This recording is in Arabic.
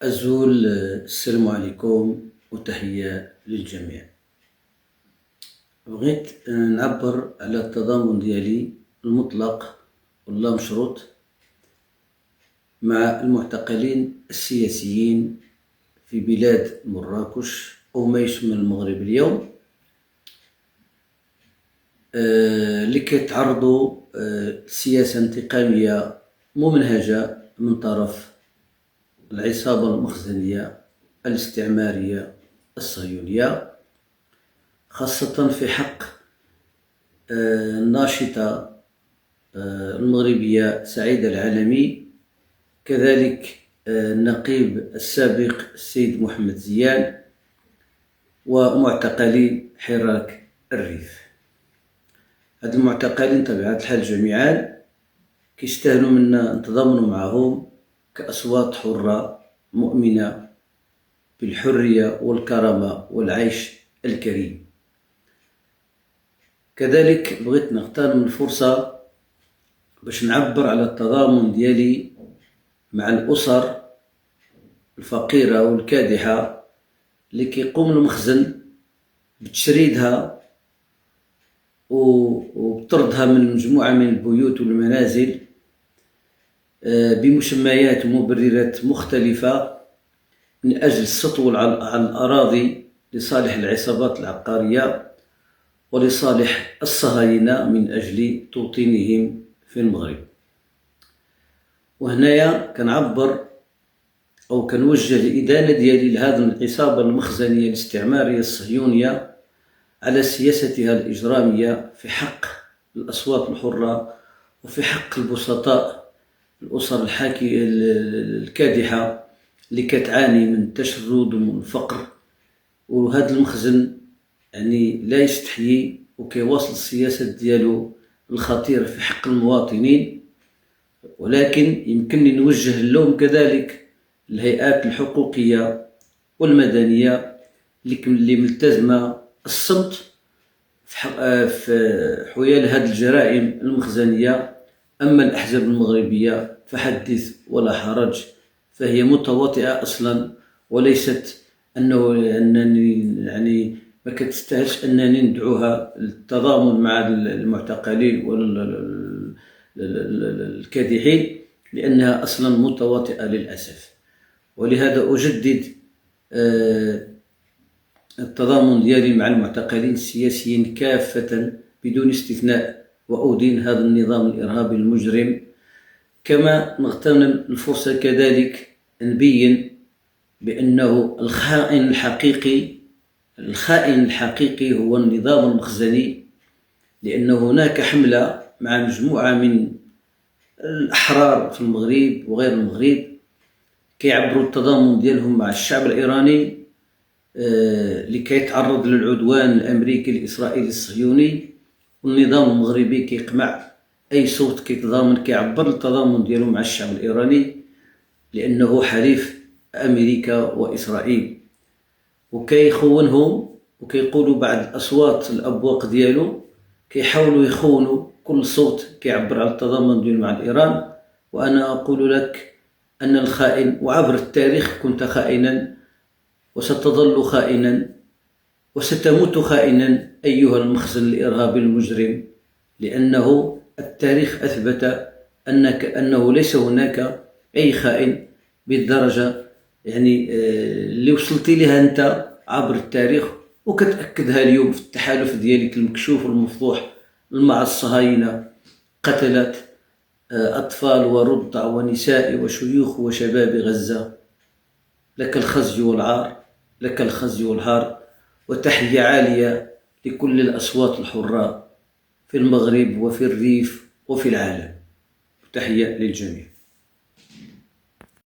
أزول السلام عليكم وتحية للجميع. بغيت نعبر على التضامن ديالي المطلق واللا مشروط مع المعتقلين السياسيين في بلاد مراكش أو ما يسمى المغرب اليوم، اللي كيتعرضوا سياسة انتقامية ممنهجة من طرف العصابة المخزنية الاستعمارية الصهيونية، خاصة في حق الناشطة المغربية سعيدة العالمي، كذلك النقيب السابق السيد محمد زيان ومعتقلي حراك الريف. هاد المعتقلين طبيعة الحال جميعا كيستاهلوا منا نتضامنوا معهم كأصوات حرة مؤمنة بالحرية والكرامة والعيش الكريم. كذلك بغيت نغتنم الفرصة باش نعبر على التضامن ديالي مع الأسر الفقيرة والكادحة اللي كيقوم المخزن بتشريدها وبطردها من مجموعة من البيوت والمنازل بمسميات ومبررات مختلفة من أجل السطو على الأراضي لصالح العصابات العقارية ولصالح الصهاينة من أجل توطينهم في المغرب. وهنايا كنعبر أو كنوجه الإدانة ديالي لهذه العصابة المخزنية الاستعمارية الصهيونية على سياستها الإجرامية في حق الأصوات الحرة وفي حق البسطاء، الأسر الكادحة اللي كتعاني من التشرد ومن الفقر. وهذا المخزن لا يستحيي وكيواصل السياسة ديالو الخطيرة في حق المواطنين، ولكن يمكنني نوجه اللوم كذلك للهيئات الحقوقية والمدنية اللي ملتزمة الصمت في حيال هذه الجرائم المخزنية. أما الأحزاب المغربية فحدث ولا حرج، فهي متواطئة أصلا، وليست أنني ما كتستاهلش أنني ندعوها للتضامن مع المعتقلين والكادحين، لأنها أصلا متواطئة للأسف. ولهذا أجدد التضامن ديالي مع المعتقلين السياسيين كافة بدون استثناء، وأدين هذا النظام الإرهابي المجرم. كما نغتنم الفرصة كذلك نبين بأنه الخائن الحقيقي هو النظام المخزني، لأن هناك حملة مع مجموعة من الأحرار في المغرب وغير المغرب كيعبروا التضامن ديالهم مع الشعب الإيراني لكي يتعرض للعدوان الأمريكي الإسرائيلي الصهيوني. والنظام المغربي كيقمع أي صوت كيعبر التضامن ديالو مع الشعب الإيراني، لأنه حليف أمريكا وإسرائيل، وكيخونهم وكيقولوا بعض الأصوات الأبواق ديالو كيحاولوا يخونوا كل صوت كيعبر على التضامن ديالو مع إيران. وأنا أقول لك أن الخائن، وعبر التاريخ كنت خائنا وستظل خائنا وستموت خائنا أيها المخزن الإرهابي المجرم، لأنه التاريخ أثبت أنه ليس هناك أي خائن بالدرجة اللي وصلت لها أنت عبر التاريخ، وكتأكدها اليوم في التحالف ديالك المكشوف والمفضوح مع الصهاينة. قتلت أطفال ورضع ونساء وشيوخ وشباب غزة. لك الخزي والعار، لك الخزي والعار. وتحية عالية لكل الأصوات الحرة في المغرب وفي الريف وفي العالم. تحية للجميع.